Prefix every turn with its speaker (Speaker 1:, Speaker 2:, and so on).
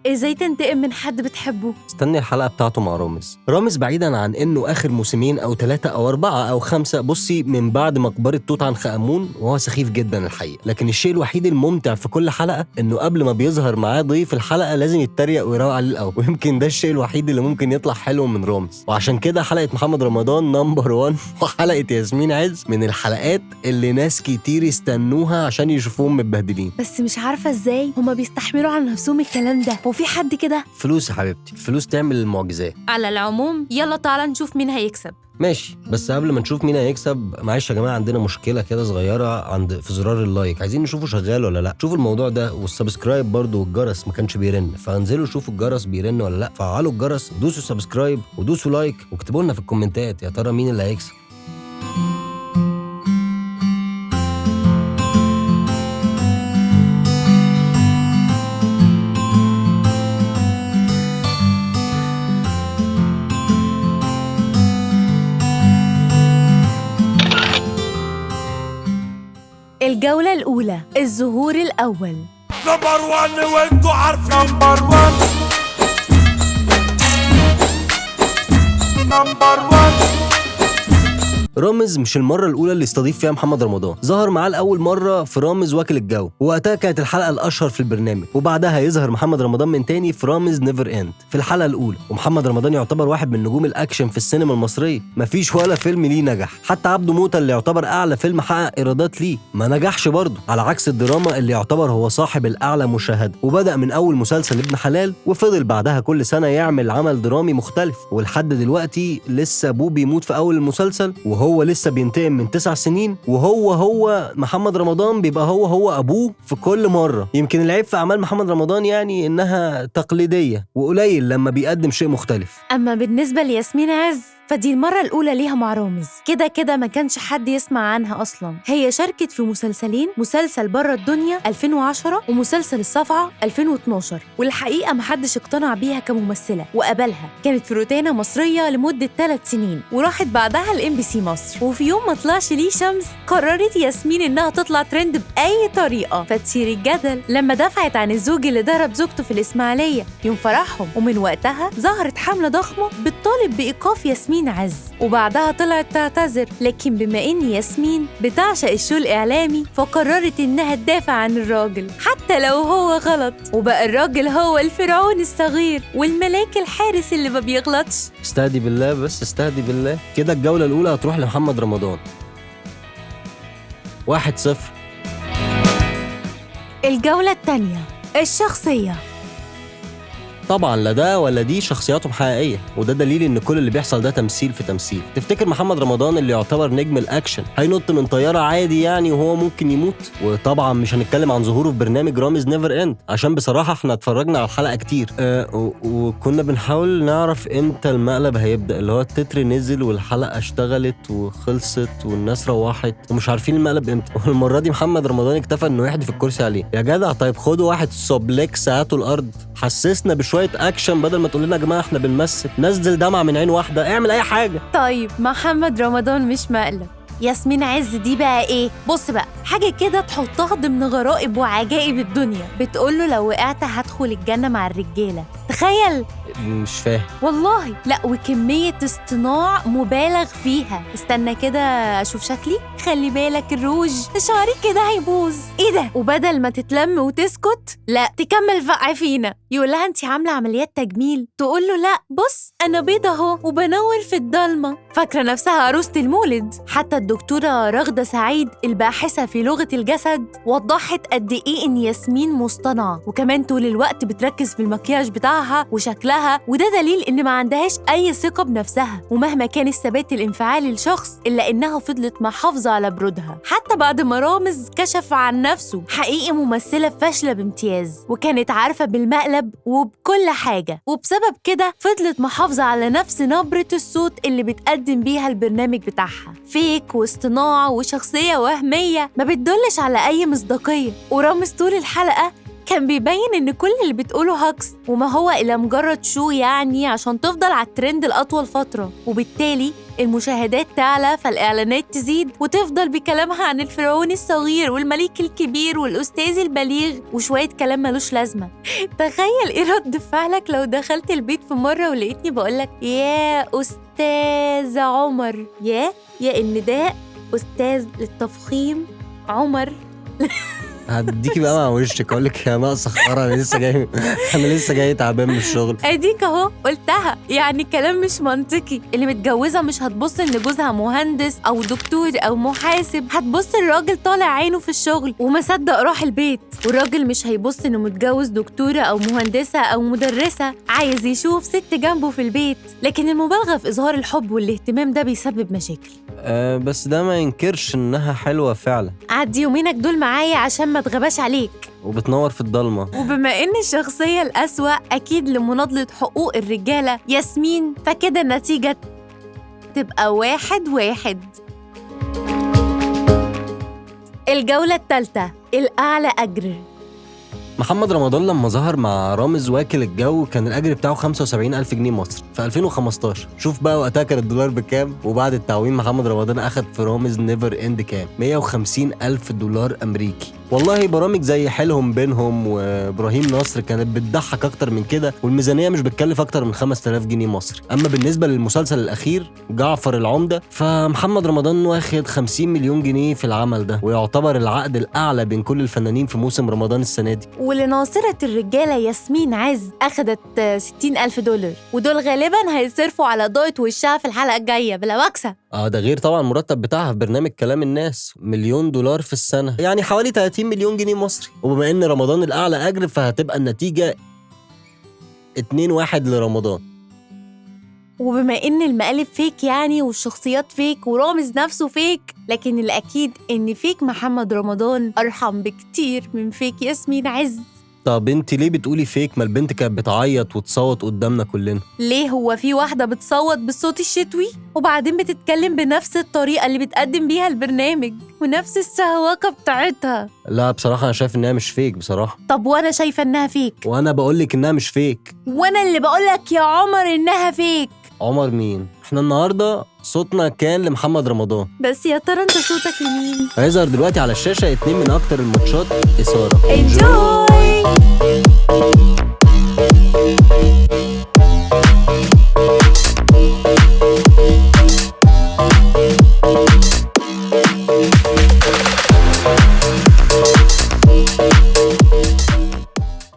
Speaker 1: ازاي تنتقم من حد بتحبه؟
Speaker 2: استني الحلقة بتاعته مع رامز بعيداً عن إنه آخر موسمين أو 3 أو 4 أو 5 بصي من بعد مقبرة توت عنخ آمون وهو سخيف جداً الحقيقة. لكن الشيء الوحيد الممتع في كل حلقة إنه قبل ما بيظهر معاه ضيف الحلقة لازم يتريق ويروق عليه الأول، ويمكن ده الشيء الوحيد اللي ممكن يطلع حلو من رامز. وعشان كده حلقة محمد رمضان نمبر 1 وحلقة ياسمين عز من الحلقات اللي ناس كتير يستنوها عشان يشوفوهم متبهدلين.
Speaker 1: بس مش عارفة ازاي هما بيستحملوا على نفسهم الكلام ده، وفي حد كده؟
Speaker 2: فلوس يا حبيبتي، الفلوس تعمل المعجزات.
Speaker 1: على العموم يلا تعالى نشوف مين هيكسب.
Speaker 2: ماشي، بس قبل ما نشوف مين هيكسب معلش يا جماعه عندنا مشكله كده صغيره في زرار اللايك، عايزين نشوفه شغال ولا لا. شوفوا الموضوع ده، والسبسكرايب برضو، والجرس ما كانش بيرن، فانزلوا شوفوا الجرس بيرن ولا لا، فعلوا الجرس، دوسوا سبسكرايب ودوسوا لايك، واكتبوا لنا في الكومنتات يا ترى مين اللي هيكسب.
Speaker 1: الجولة الأولى، الظهور الأول.
Speaker 3: نمبر 1 وانتوا عارفين نمبر 1
Speaker 2: رامز مش المرة الأولى اللي استضيف فيها محمد رمضان، ظهر معاه لأول مرة في رامز واكل الجو، ووقتها كانت الحلقة الأشهر في البرنامج، وبعدها يظهر محمد رمضان من تاني في رامز نيفر إند في الحلقة الأولى. ومحمد رمضان يعتبر واحد من نجوم الأكشن في السينما المصرية، مفيش ولا فيلم ليه نجح، حتى عبده موتة اللي يعتبر أعلى فيلم حقق إيرادات ليه ما نجحش برضه، على عكس الدراما اللي يعتبر هو صاحب الأعلى مشاهدة. وبدأ من أول مسلسل ابن حلال، وفضل بعدها كل سنة يعمل عمل درامي مختلف، ولحد دلوقتي لسه أبوه بيموت في أول المسلسل، وهو لسه بينتقم من 9 سنين، وهو محمد رمضان بيبقى هو أبوه في كل مرة. يمكن العيب في أعمال محمد رمضان يعني إنها تقليدية، وقليل لما بيقدم شيء مختلف.
Speaker 1: أما بالنسبة لياسمين عز فدي المرة الأولى ليها مع رامز، كده ما كانش حد يسمع عنها أصلاً. هي شاركت في مسلسلين، مسلسل برا الدنيا 2010 ومسلسل الصفعة 2012، والحقيقة محدش اقتنع بيها كممثلة وقبلها. كانت في روتانا مصرية لمدة 3 سنين، وراحت بعدها الMBC مصر. وفي يوم ما طلعش ليه شمس قررت ياسمين إنها تطلع ترند بأي طريقة فتثير الجدل لما دفعت عن الزوج اللي ضرب زوجته في الإسماعيلية يوم فرحهم. ومن وقتها ظهرت حملة ضخمة بتطالب بإيقاف ياسمين عز، وبعدها طلعت تعتذر. لكن بما إن ياسمين بتعشق الشو الإعلامي فقررت إنها تدافع عن الراجل حتى لو هو غلط، وبقى الراجل هو الفرعون الصغير والملاك الحارس اللي ما بيغلطش.
Speaker 2: استهدي بالله، بس استهدي بالله. كده الجولة الأولى هتروح لمحمد رمضان 1-0.
Speaker 1: الجولة الثانية، الشخصية.
Speaker 2: طبعا لا ده ولا دي شخصياتهم حقيقية، وده دليل ان كل اللي بيحصل ده تمثيل في تمثيل. تفتكر محمد رمضان اللي يعتبر نجم الاكشن هينط من طيارة عادي يعني وهو ممكن يموت؟ وطبعا مش هنتكلم عن ظهوره في برنامج رامز نيفر اند، عشان بصراحة احنا اتفرجنا على الحلقة كتير وكنا بنحاول نعرف امتى المقلب هيبدأ، اللي هو التتر نزل والحلقة اشتغلت وخلصت والناس روحت ومش عارفين المقلب امتى. والمرة دي محمد رمضان اكتفى انه يحدف الكرسي عليه. يا جدع طيب خدوا واحد سوبليك ساعته الارض، حسسنا بشوية اكشن بدل ما تقول لنا يا جماعه احنا بنمثل، نزل دمعه من عين واحده، اعمل اي حاجه.
Speaker 1: طيب محمد رمضان مش مقلب، ياسمين عز دي بقى ايه؟ بص بقى، حاجه كده تحطها ضمن غرائب وعجائب الدنيا. بتقوله لو وقعت هدخل الجنه مع الرجاله، تخيل.
Speaker 2: مش فاهم
Speaker 1: والله لا، وكميه اصطناع مبالغ فيها. استنى كده اشوف شكلي، خلي بالك الروج شعري كده هيبوظ، ايه ده؟ وبدل ما تتلم وتسكت لا تكمل فقع فينا. يقول لها انت عامله عمليات تجميل، تقول له لا بص انا بيضه اهو وبنور في الضلمه، فاكره نفسها عروسه المولد. حتى الدكتوره رغده سعيد الباحثه في لغه الجسد وضحت قد ايه ان ياسمين مصطنعه، وكمان طول الوقت بتركز في المكياج بتاعها وشكلها، وده دليل ان ما عندهاش اي ثقه بنفسها. ومهما كان الثبات الانفعالي للشخص الا انها فضلت محافظه على برودها حتى بعد ما رامز كشف عن نفسه. حقيقي ممثله فاشله بامتياز، وكانت عارفه بالمقلب وبكل حاجه، وبسبب كده فضلت محافظه على نفس نبره الصوت اللي بتقدم بيها البرنامج بتاعها، فيك واصطناع وشخصيه وهميه ما بتدلش على اي مصداقيه. ورامز طول الحلقه كان بيبين إن كل اللي بتقوله هاكس، وما هو إلا مجرد شو يعني عشان تفضل على الترند الأطول فترة، وبالتالي المشاهدات تعلى فالإعلانات تزيد، وتفضل بكلامها عن الفرعون الصغير والملك الكبير والأستاذ البليغ وشوية كلام ملوش لازمة. تخيل إيه رد فعلك لو دخلت البيت في مرة ولقيتني بقولك يا أستاذ عمر، يا النداء أستاذ للتفخيم عمر.
Speaker 2: هديكي بقى مع وشك اقول لك يا ناقصه خرا، انا لسه جاي تعبان من الشغل.
Speaker 1: اديك اهو قلتها، يعني كلام مش منطقي. اللي متجوزه مش هتبص ان جوزها مهندس او دكتور او محاسب، هتبص الراجل طالع عينه في الشغل وما صدق راح البيت، والراجل مش هيبص انه متجوز دكتوره او مهندسه او مدرسه عايز يشوف ست جنبه في البيت. لكن المبالغه في اظهار الحب والاهتمام ده بيسبب مشاكل.
Speaker 2: بس ده ما ينكرش انها حلوه فعلا.
Speaker 1: عدي يومينك دول معايا عشان ما تغباش عليك.
Speaker 2: وبتنور في الضلمه.
Speaker 1: وبما ان الشخصيه الأسوأ اكيد لمناضله حقوق الرجاله ياسمين، فكده النتيجه تبقى 1-1. الجوله الثالثه، الاعلى اجر.
Speaker 2: محمد رمضان لما ظهر مع رامز واكل الجو كان الأجر بتاعه 75,000 جنيه مصري في 2015. شوف بقى وقتها كان الدولار بكام، وبعد التعويم محمد رمضان أخد في رامز نيفر إند كام؟ 150,000 دولار أمريكي. والله برامج زي حيلهم بينهم وإبراهيم نصر كانت بتضحك أكتر من كده، والميزانية مش بتكلف أكتر من 5,000 جنيه مصري. أما بالنسبة للمسلسل الأخير جعفر العمدة، فمحمد رمضان واخد 50 مليون جنيه في العمل ده، ويعتبر العقد الأعلى بين كل الفنانين في موسم رمضان السنة دي.
Speaker 1: ولناصرة الرجالة ياسمين عز أخدت 60,000 دولار، ودول غالباً هيصرفوا على ضوءة وشها في الحلقة الجاية بلا مكسب.
Speaker 2: ده غير طبعا المرتب بتاعها في برنامج كلام الناس، $1,000,000 في السنة، يعني حوالي 30 مليون جنيه مصري. وبما ان رمضان الأعلى أجر فهتبقى النتيجة 2-1 لرمضان.
Speaker 1: وبما إن المقالب فيك يعني والشخصيات فيك ورامز نفسه فيك، لكن الأكيد إن فيك محمد رمضان أرحم بكتير من فيك ياسمين عز.
Speaker 2: طب انت ليه بتقولي فيك؟ ما البنت كانت بتعيط وتصوت قدامنا كلنا.
Speaker 1: ليه؟ هو في واحدة بتصوت بالصوت الشتوي وبعدين بتتكلم بنفس الطريقة اللي بتقدم بيها البرنامج ونفس السهواقة بتاعتها؟
Speaker 2: لا بصراحة أنا شايف إنها مش فيك بصراحة.
Speaker 1: طب وأنا شايفة إنها فيك.
Speaker 2: وأنا بقولك إنها مش فيك.
Speaker 1: وأنا اللي بقولك يا عمر إنها فيك.
Speaker 2: عمر مين؟ إحنا النهاردة صوتنا كان لمحمد رمضان.
Speaker 1: بس يا ترى أنت صوتك لمين؟
Speaker 2: هيظهر دلوقتي على الشاشة 2 من أكتر الماتشات إثارة.
Speaker 1: Enjoy!